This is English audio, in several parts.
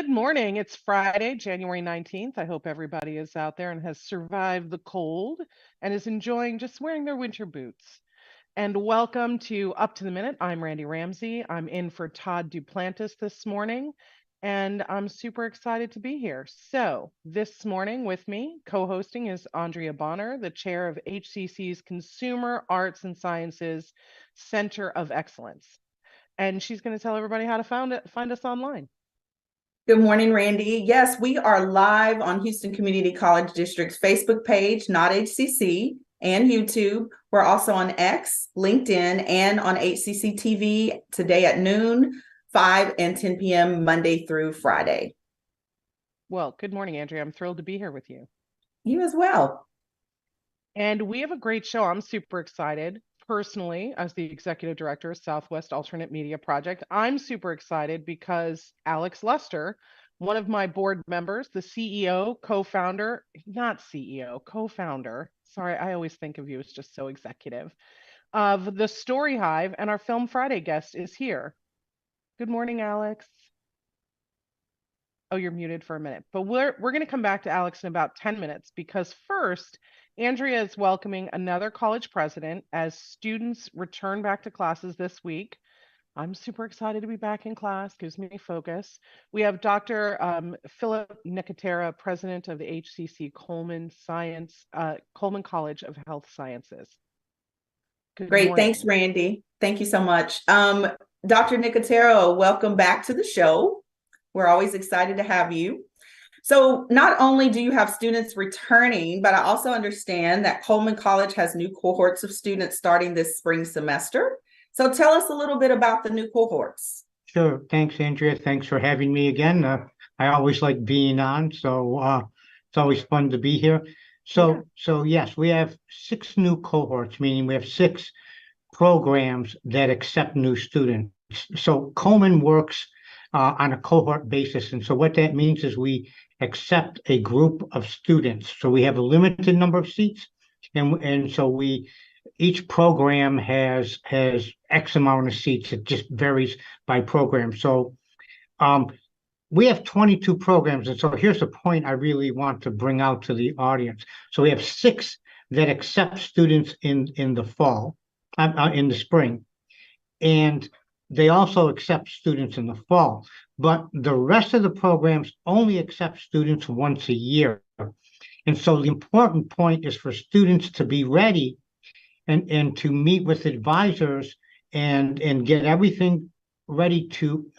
Good morning. It's Friday, January 19th. I hope everybody is out there and has survived the cold and is enjoying just wearing their winter boots. And welcome to Up to the Minute. I'm Randy Ramsey. I'm in for Todd Duplantis this morning, and I'm super excited to be here. So, this morning with me, co-hosting is Andrea Bonner, the chair of HCC's Consumer Arts and Sciences Center of Excellence. And she's going to tell everybody how to find us online. Good morning, Randy. Yes, we are live on Houston Community College District's Facebook page, Not HCC, and YouTube. We're also on X, LinkedIn, and on HCCTV today at noon, 5 and 10 p.m. Monday through Friday. Well, good morning, Andrea. I'm thrilled to be here with you. You as well. And we have a great show. I'm super excited. Personally, as the executive director of Southwest Alternate Media Project, I'm super excited because Alex Luster, one of my board members, the CEO, co-founder, not CEO, co-founder, sorry, I always think of you as just so executive, of the Storyhive, and our Film Friday guest is here. Good morning, Alex. Oh, you're muted for a minute, but we're going to come back to Alex in about 10 minutes because first, Andrea is welcoming another college president as students return back to classes this week. I'm super excited to be back in class, gives me focus. We have Dr. Phillip Nicotera, president of the HCC Coleman College of Health Sciences. Great, morning. Thanks, Randy. Thank you so much. Dr. Nicotera, welcome back to the show. We're always excited to have you. So not only do you have students returning, but I also understand that Coleman College has new cohorts of students starting this spring semester. So tell us a little bit about the new cohorts. Sure. Thanks, Andrea. Thanks for having me again. I always like being on, so it's always fun to be here. So yes, we have 6 new cohorts, meaning we have 6 programs that accept new students. So Coleman works on a cohort basis. And so what that means is we accept a group of students. So we have a limited number of seats. And so each program has X amount of seats. It just varies by program. So we have 22 programs. And so here's the point I really want to bring out to the audience. So we have 6 that accept students in the fall, in the spring. And they also accept students in the fall, but the rest of the programs only accept students once a year. And so the important point is for students to be ready and to meet with advisors and get everything ready to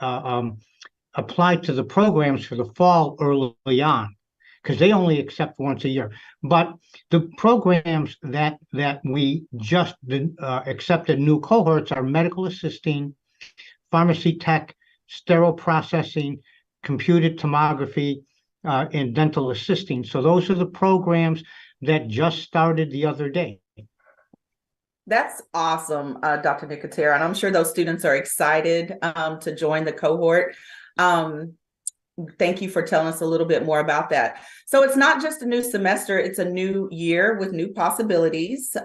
apply to the programs for the fall early on, because they only accept once a year. But the programs that we just accepted new cohorts are medical assisting, pharmacy tech, sterile processing, computed tomography, and dental assisting. So those are the programs that just started the other day. That's awesome, Dr. Nicotera. And I'm sure those students are excited to join the cohort. Thank you for telling us a little bit more about that. So it's not just a new semester, it's a new year with new possibilities.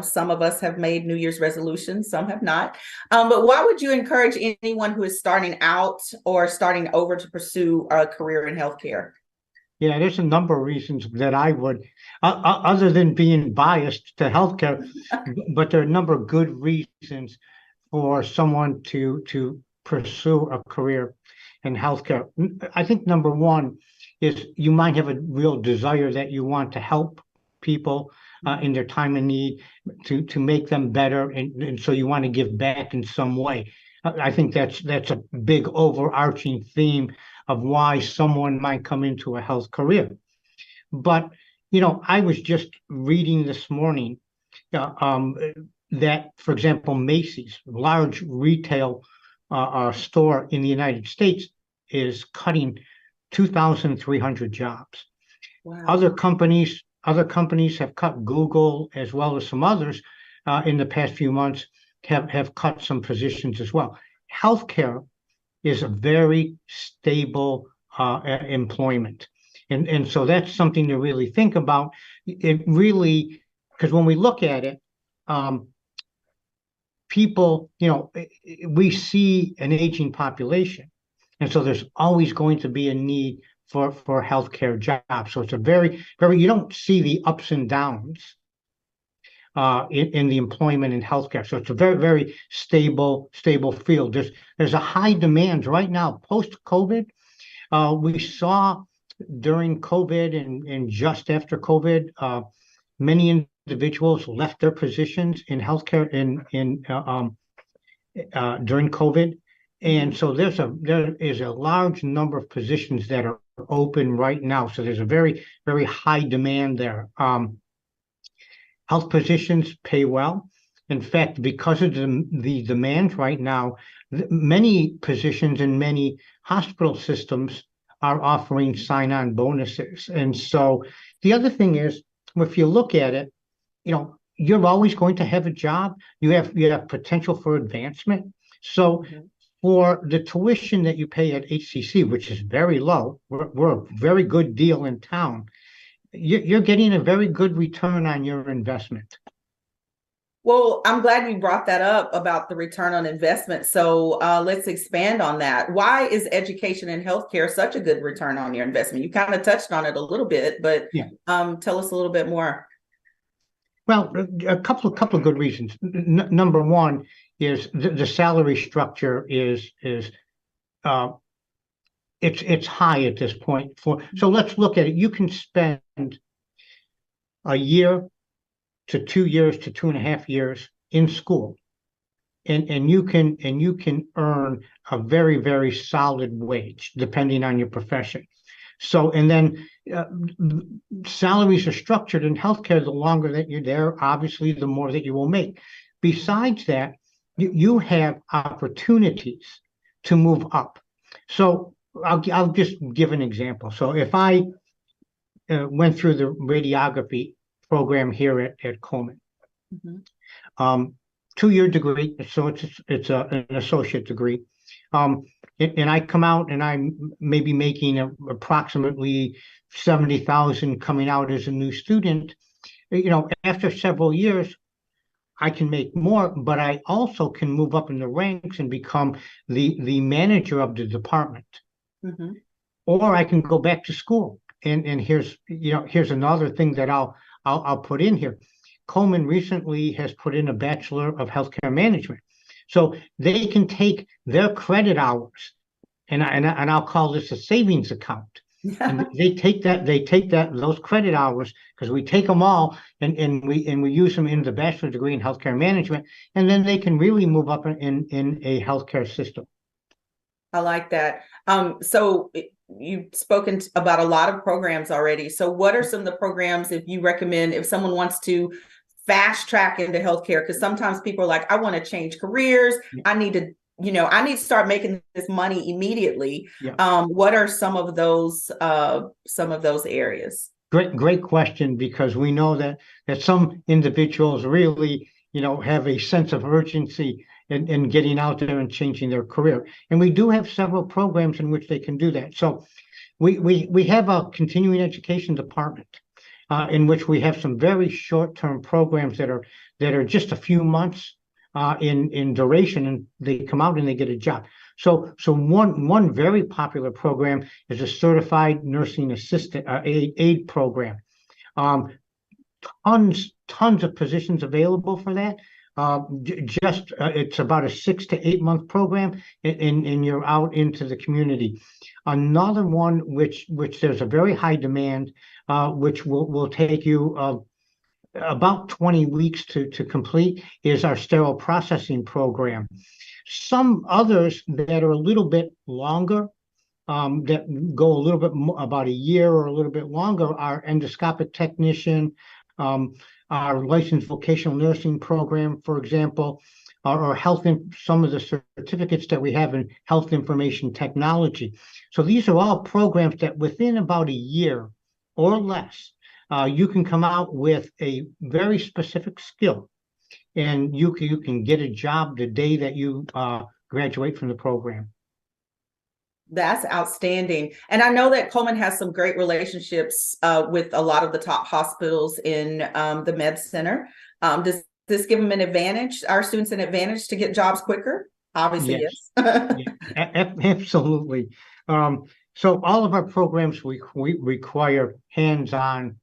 Some of us have made New Year's resolutions, some have not. But why would you encourage anyone who is starting out or starting over to pursue a career in healthcare? Yeah, there's a number of reasons that I would, other than being biased to healthcare, but there are a number of good reasons for someone to pursue a career in healthcare. I think number one is you might have a real desire that you want to help people in their time of need to make them better, and so you want to give back in some way. I think that's a big overarching theme of why someone might come into a health career. But I was just reading this morning that, for example, Macy's, large retail store in the United States, is cutting 2,300 jobs. Wow. Other companies have cut. Google, as well as some others in the past few months, have cut some positions as well. Healthcare is a very stable employment. And so that's something to really think about. It really, because when we look at it, people, we see an aging population. And so there's always going to be a need for healthcare jobs. So it's a very, you don't see the ups and downs in the employment in healthcare. So it's a very, very stable field. There's a high demand right now, post-COVID. We saw during COVID and just after COVID, many individuals left their positions in healthcare during COVID. And so there is a large number of positions that are open right now. So there's a very, very high demand there. Health positions pay well. In fact, because of the demand right now, many positions in many hospital systems are offering sign-on bonuses. And so the other thing is, if you look at it, you're always going to have a job. You have potential for advancement. So for the tuition that you pay at HCC, which is very low, we're a very good deal in town. You're getting a very good return on your investment. Well, I'm glad you brought that up about the return on investment. So let's expand on that. Why is education and healthcare such a good return on your investment? You kind of touched on it a little bit, but tell us a little bit more. Well, a couple of good reasons. Number one is the salary structure is it's high at this point. So let's look at it. You can spend a year to 2 years to 2.5 years in school, and you can earn a very, very solid wage depending on your profession. So, and then salaries are structured in healthcare. The longer that you're there, obviously, the more that you will make. Besides that, you have opportunities to move up. So I'll just give an example. So if I went through the radiography program here at Coleman, 2-year degree, so it's an associate degree, and I come out and I'm maybe making approximately $70,000 coming out as a new student. After several years, I can make more, but I also can move up in the ranks and become the manager of the department. Or I can go back to school. And here's another thing that I'll put in here. Coleman recently has put in a Bachelor of Healthcare Management. So they can take their credit hours, and I'll call this a savings account. And they take those credit hours, because we take them all and we use them in the bachelor degree in healthcare management, and then they can really move up in a healthcare system. I like that. So you've spoken about a lot of programs already. So what are some of the programs, if you recommend, if someone wants to fast track into healthcare? Because sometimes people are like, I want to change careers. I need to start making this money immediately. What are some of those areas? Great question, because we know that some individuals really, have a sense of urgency in getting out there and changing their career. And we do have several programs in which they can do that. So we have a continuing education department in which we have some very short-term programs that are just a few months in duration, and they come out and they get a job. So one very popular program is a certified nursing assistant aide program. Tons of positions available for that. It's about a 6 to 8 month program, and you're out into the community. Another one which there's a very high demand, which will take you about 20 weeks to complete, is our sterile processing program. Some others that are a little bit longer, that go a little bit more, about a year or a little bit longer, are endoscopic technician, our licensed vocational nursing program, for example, or some of the certificates that we have in health information technology. So these are all programs that within about a year or less, you can come out with a very specific skill, and you can get a job the day that you graduate from the program. That's outstanding. And I know that Coleman has some great relationships with a lot of the top hospitals in the med center. Does this give them an advantage, our students an advantage, to get jobs quicker? Obviously, Yes, yes. yeah, absolutely. So all of our programs we require hands-on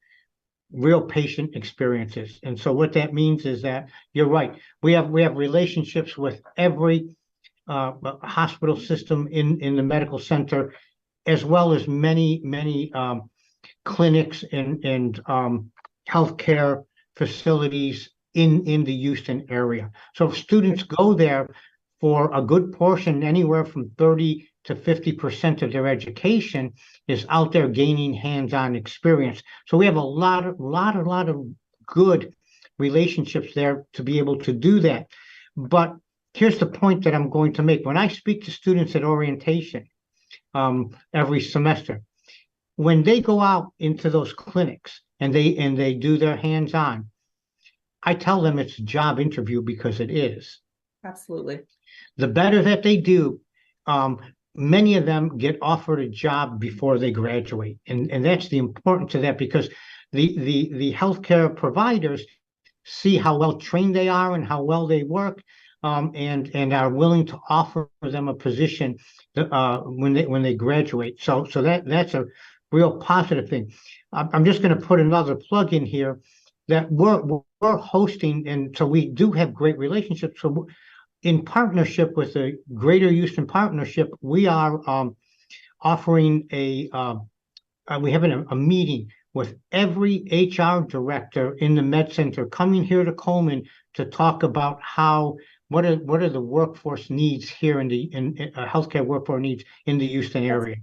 real patient experiences. And so what that means is that you're right. We have relationships with every hospital system in the medical center, as well as many clinics and healthcare facilities in the Houston area. So if students go there for a good portion, anywhere from 30 to 50% of their education is out there gaining hands-on experience. So we have a lot of good relationships there to be able to do that. But here's the point that I'm going to make. When I speak to students at orientation every semester, when they go out into those clinics and they do their hands-on, I tell them it's a job interview because it is. Absolutely. The better that they do, many of them get offered a job before they graduate. And that's the importance of that, because the healthcare providers see how well trained they are and how well they work, and are willing to offer them a position when they graduate. So that's a real positive thing. I'm just going to put another plug in here that we're hosting, and so we do have great relationships. So in partnership with the Greater Houston Partnership, we are offering we have a meeting with every HR director in the med center coming here to Coleman to talk about what are the workforce needs here in healthcare workforce needs in the Houston area.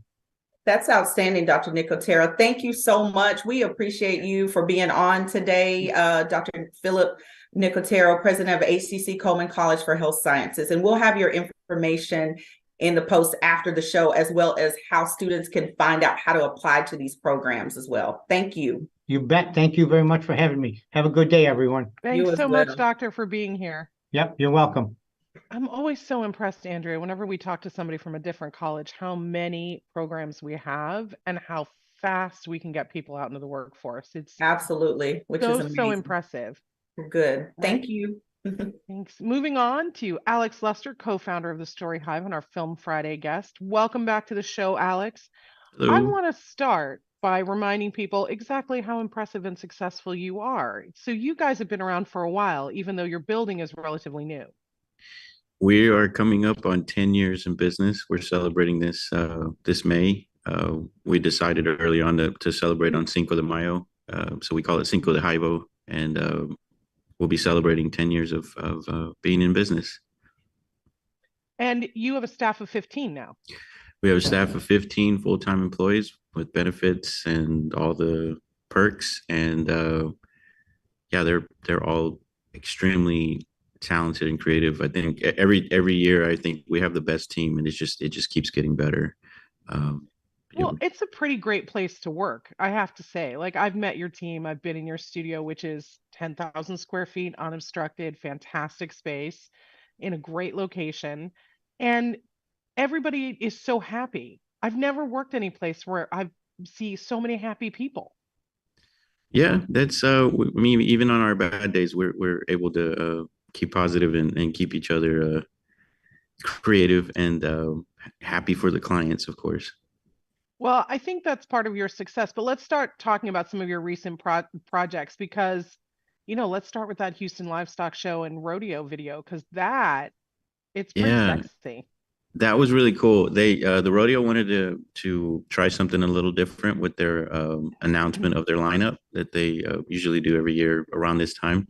That's outstanding, Dr. Nicotera. Thank you so much. We appreciate you for being on today, Dr. Phillip Nicotera, president of HCC Coleman College for Health Sciences. And we'll have your information in the post after the show, as well as how students can find out how to apply to these programs as well. Thank you. You bet. Thank you very much for having me. Have a good day, everyone. Thanks so much, Doctor, for being here. Yep, you're welcome. I'm always so impressed, Andrea, whenever we talk to somebody from a different college, how many programs we have and how fast we can get people out into the workforce. It's absolutely, which is amazing. So impressive. Good. Thank you. Thanks. Moving on to Alex Luster, co-founder of The Storyhive and our Film Friday guest. Welcome back to the show, Alex. Hello. I want to start by reminding people exactly how impressive and successful you are. So you guys have been around for a while, even though your building is relatively new. We are coming up on 10 years in business. We're celebrating this this May. We decided early on to celebrate on Cinco de Mayo. So we call it Cinco de Hivo, and we'll be celebrating 10 years of being in business. And you have a staff of 15 now. We have a staff of 15 full-time employees with benefits and all the perks. And yeah, they're all extremely talented and creative. I think every year, I think we have the best team, and it just keeps getting better. Well, it's a pretty great place to work, I have to say. Like, I've met your team. I've been in your studio, which is 10,000 square feet, unobstructed, fantastic space in a great location. And everybody is so happy. I've never worked any place where I see so many happy people. Yeah, that's I mean, even on our bad days, we're able to keep positive and keep each other creative and happy for the clients, of course. Well, I think that's part of your success, but let's start talking about some of your recent projects, because, you know, let's start with that Houston Livestock show and rodeo video, because it's pretty sexy. That was really cool. They the rodeo wanted to try something a little different with their announcement of their lineup that they usually do every year around this time.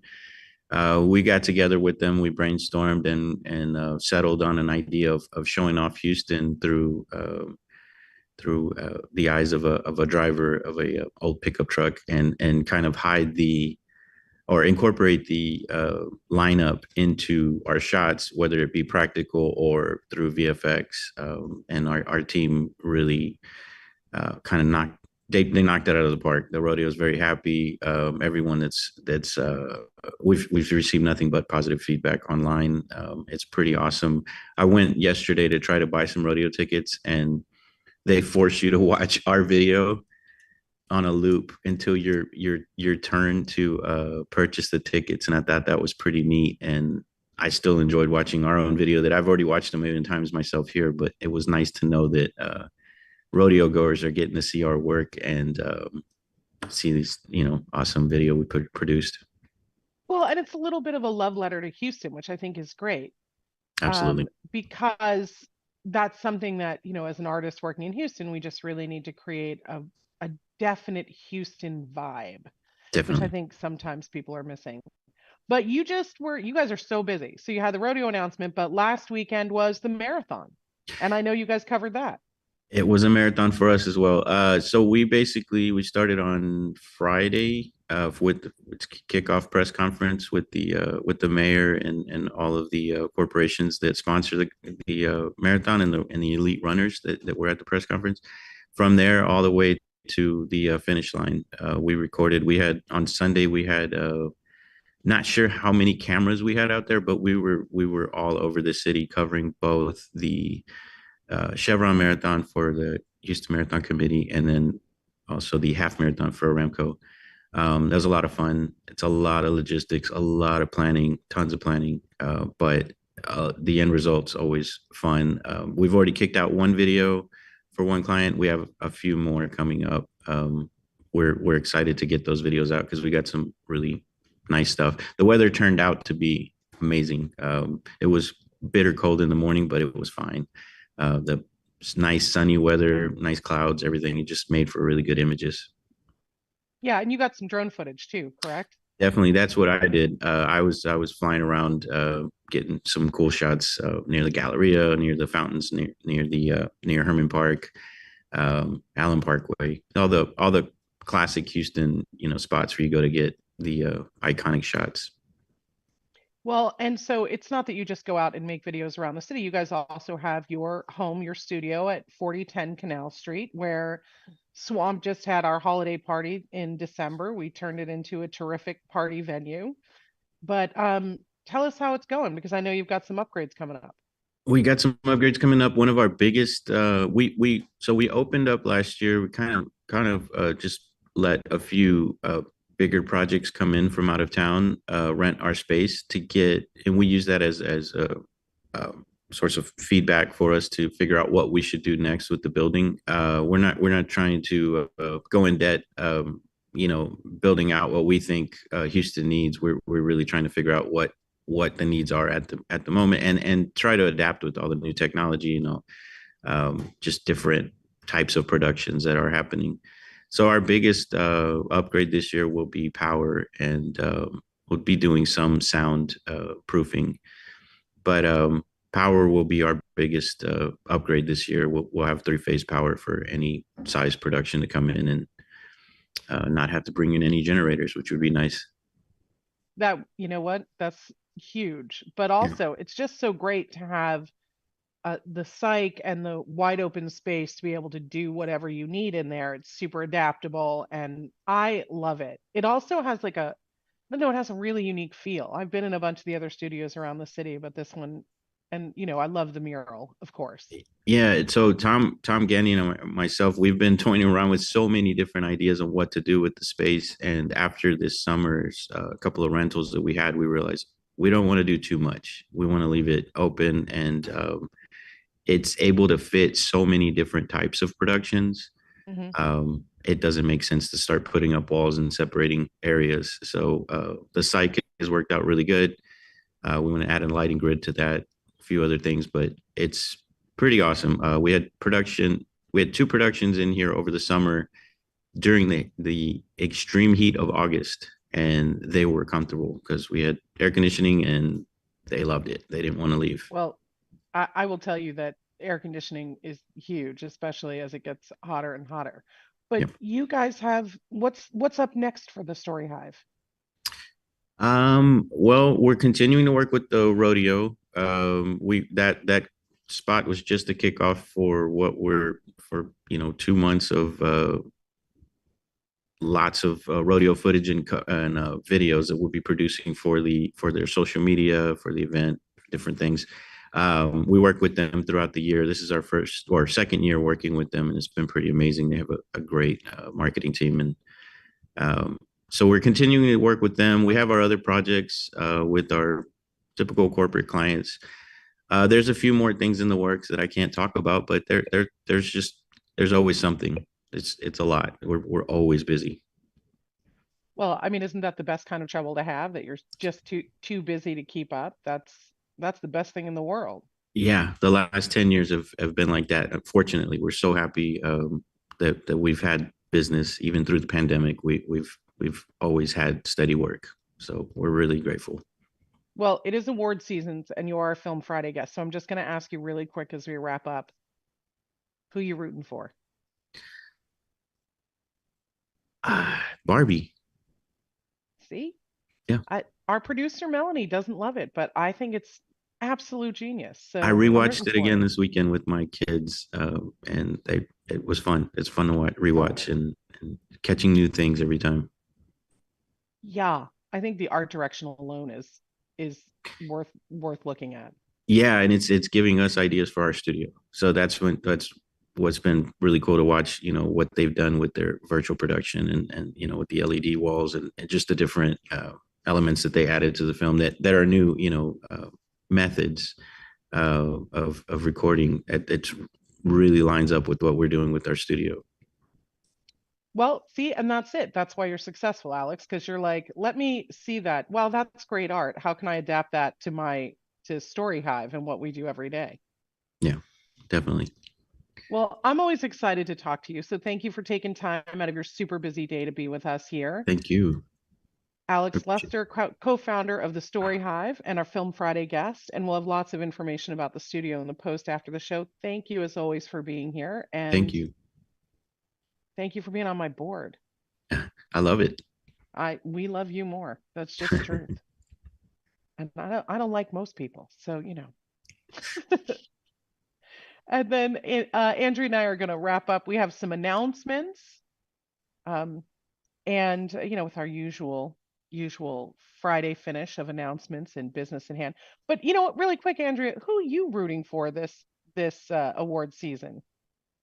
We got together with them, we brainstormed and settled on an idea of showing off Houston through the eyes of a driver of a old pickup truck, and kind of incorporate the lineup into our shots, whether it be practical or through VFX. And our team really kind of knocked that out of the park. The rodeo is very happy. Everyone we've received nothing but positive feedback online. It's pretty awesome. I went yesterday to try to buy some rodeo tickets, and they force you to watch our video on a loop until your turn to purchase the tickets. And I thought that was pretty neat. And I still enjoyed watching our own video that I've already watched a million times myself here, but it was nice to know that rodeo goers are getting to see our work and see this, awesome video we produced. Well, and it's a little bit of a love letter to Houston, which I think is great. Absolutely. Because that's something that, as an artist working in Houston, we just really need to create a definite Houston vibe, which I Definitely. think sometimes people are missing. But you guys are so busy. So you had the rodeo announcement, but last weekend was the marathon. And I know you guys covered that. It was a marathon for us as well. So we started on Friday with the kickoff press conference with the mayor and all of the corporations that sponsor the marathon and the elite runners that were at the press conference. From there all the way to the finish line, we had on Sunday, we had not sure how many cameras we had out there, but we were all over the city covering both the Chevron Marathon for the Houston Marathon Committee, and then also the half marathon for Aramco. That was a lot of fun. It's a lot of logistics, a lot of planning, tons of planning, but the end result's always fun. We've already kicked out one video for one client. We have a few more coming up. We're excited to get those videos out because we got some really nice stuff. The weather turned out to be amazing. It was bitter cold in the morning, but it was fine. The nice sunny weather, nice clouds, everything. It just made for really good images. Yeah, and you got some drone footage too, correct? Definitely, that's what I did. I was flying around, getting some cool shots near the Galleria, near the fountains, near Herman Park, Allen Parkway, all the classic Houston spots where you go to get the iconic shots. Well, and so it's not that you just go out and make videos around the city. You guys also have your home, your studio at 4010 Canal Street, where Swamp just had our holiday party in December. We turned it into a terrific party venue. But tell us how it's going, because I know you've got some upgrades coming up. We got some upgrades coming up. One of our biggest, we opened up last year. We kind of just let a few bigger projects come in from out of town, rent our space to get, and we use that as a source of feedback for us to figure out what we should do next with the building. We're not trying to go in debt, building out what we think Houston needs. We're really trying to figure out what the needs are at the moment, and try to adapt with all the new technology, just different types of productions that are happening. So our biggest upgrade this year will be power, and we'll be doing some sound proofing, but power will be our biggest upgrade this year. We'll have 3-phase power for any size production to come in, and not have to bring in any generators, which would be nice. That, you know what, that's huge. But also, it's just so great to have the psych and the wide open space to be able to do whatever you need in there. It's super adaptable, and I love it. It also has it has a really unique feel. I've been in a bunch of the other studios around the city, but this one, and I love the mural, of course. Yeah, so Tom Gandy and myself, we've been toying around with so many different ideas on what to do with the space. And after this summer's a couple of rentals that we had, we realized we don't want to do too much. We want to leave it open, and it's able to fit so many different types of productions. Mm-hmm. It doesn't make sense to start putting up walls and separating areas. So the site has worked out really good. We want to add a lighting grid to that, a few other things, but it's pretty awesome. We had 2 productions in here over the summer during the extreme heat of August, and they were comfortable because we had air conditioning and they loved it. They didn't want to leave. Well, I will tell you that air conditioning is huge, especially as it gets hotter and hotter. But you guys have what's up next for the Storyhive? Well, we're continuing to work with the rodeo. That spot was just a kickoff for 2 months of lots of rodeo footage and videos that we'll be producing for their social media, for the event, different things. We work with them throughout the year. This is our first or second year working with them, and it's been pretty amazing. They have a great marketing team, and so we're continuing to work with them. We have our other projects with our typical corporate clients. There's a few more things in the works that I can't talk about, but there's always something. It's a lot. We're always busy. Well, I mean, isn't that the best kind of trouble to have, that you're just too busy to keep up? That's the best thing in the world. Yeah, the last 10 years have been like that. Unfortunately, we're so happy that we've had business even through the pandemic. We've always had steady work. So we're really grateful. Well, it is award seasons and you are a Film Friday guest. So I'm just going to ask you really quick as we wrap up, who you rooting for? Barbie. See? Yeah. Our producer Melanie doesn't love it, but I think it's absolute genius. So I I'm rewatched rooting it for again you. this weekend with my kids, and it was fun. It's fun to rewatch and catching new things every time. Yeah, I think the art direction alone is worth looking at. Yeah, and it's giving us ideas for our studio. So that's what's been really cool to watch. You know what they've done with their virtual production and you know with the LED walls and just the different elements that they added to the film that are new. You know methods of recording. It really lines up with what we're doing with our studio. Well, see, and that's it. That's why you're successful, Alex, because you're like, let me see that. Well, that's great art. How can I adapt that to Storyhive and what we do every day? Yeah, definitely. Well, I'm always excited to talk to you. So thank you for taking time out of your super busy day to be with us here. Thank you. Alex Luster, co-founder of The Storyhive and our Film Friday guest, and we'll have lots of information about the studio in the post after the show. Thank you as always for being here. And Thank you. thank you for being on my board. I love it. We love you more. That's just the truth. And I don't like most people, so you know. And then Andrew and I are going to wrap up. We have some announcements, and you know, with our usual Friday finish of announcements and business in hand. But you know what, really quick, Andrea, who are you rooting for this award season?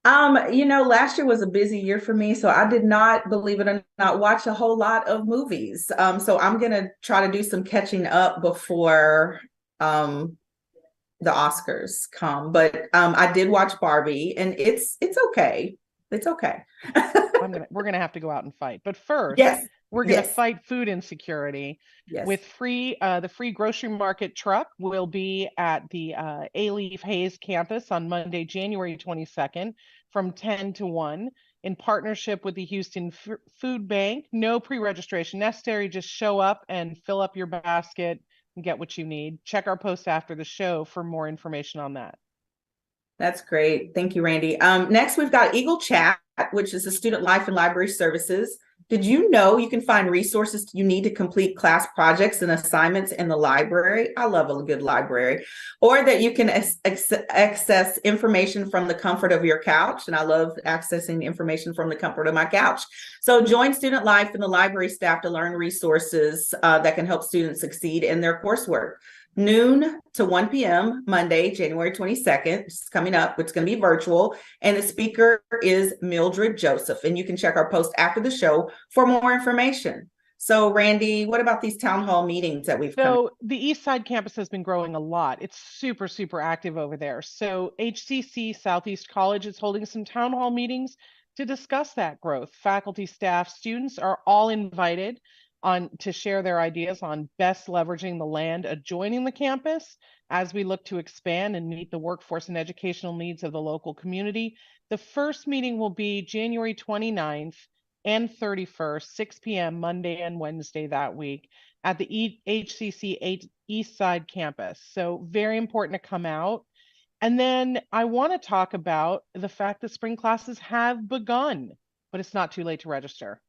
You know, last year was a busy year for me, so I did not, believe it or not, watch a whole lot of movies. So I'm gonna try to do some catching up before the Oscars come. But I did watch Barbie, and it's okay. It's okay. We're gonna have to go out and fight. But first, Yes, we're gonna yes, fight food insecurity yes. with the free grocery market truck will be at the A-Leaf Hayes campus on Monday, January 22nd from 10 to 1 in partnership with the Houston Food Bank. No pre-registration necessary. Just show up and fill up your basket and get what you need. Check our post after the show for more information on that. That's great. Thank you, Randy. Next, we've got Eagle Chat, which is the Student Life and Library Services. Did you know you can find resources you need to complete class projects and assignments in the library? I love a good library. Or that you can access information from the comfort of your couch. And I love accessing information from the comfort of my couch. So join Student Life and the library staff to learn resources that can help students succeed in their coursework. Noon to 1 p.m. Monday, January 22nd. It's coming up. It's going to be virtual. And the speaker is Mildred Joseph. And you can check our post after the show for more information. So, Randy, what about these town hall meetings that we've So the East Side campus has been growing a lot. It's super, super active over there. So HCC Southeast College is holding some town hall meetings to discuss that growth. Faculty, staff, students are all invited on to share their ideas on best leveraging the land adjoining the campus as we look to expand and meet the workforce and educational needs of the local community. The first meeting will be January 29th and 31st, 6 p.m. Monday and Wednesday that week at the HCC East Side campus. So very important to come out. And then I want to talk about the fact that spring classes have begun, but it's not too late to register.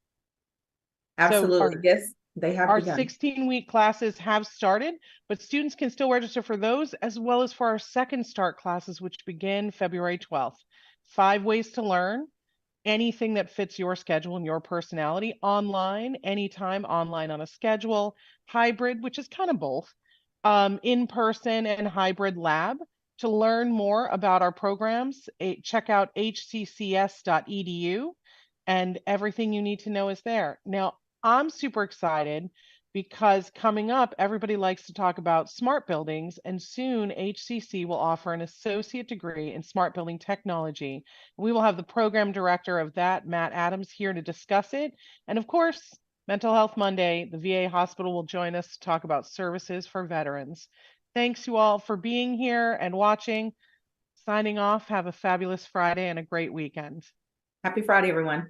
Absolutely. Yes, they have our begun. 16-week classes have started, but students can still register for those as well as for our second start classes, which begin February 12th. 5 ways to learn, anything that fits your schedule and your personality, online, anytime, online on a schedule, hybrid, which is kind of both, in-person and hybrid lab. To learn more about our programs, check out hccs.edu, and everything you need to know is there. Now, I'm super excited because coming up, everybody likes to talk about smart buildings, and soon HCC will offer an associate degree in smart building technology. We will have the program director of that, Matt Adams, here to discuss it. And of course, Mental Health Monday, the VA hospital will join us to talk about services for veterans. Thanks you all for being here and watching. Signing off, have a fabulous Friday and a great weekend. Happy Friday, everyone.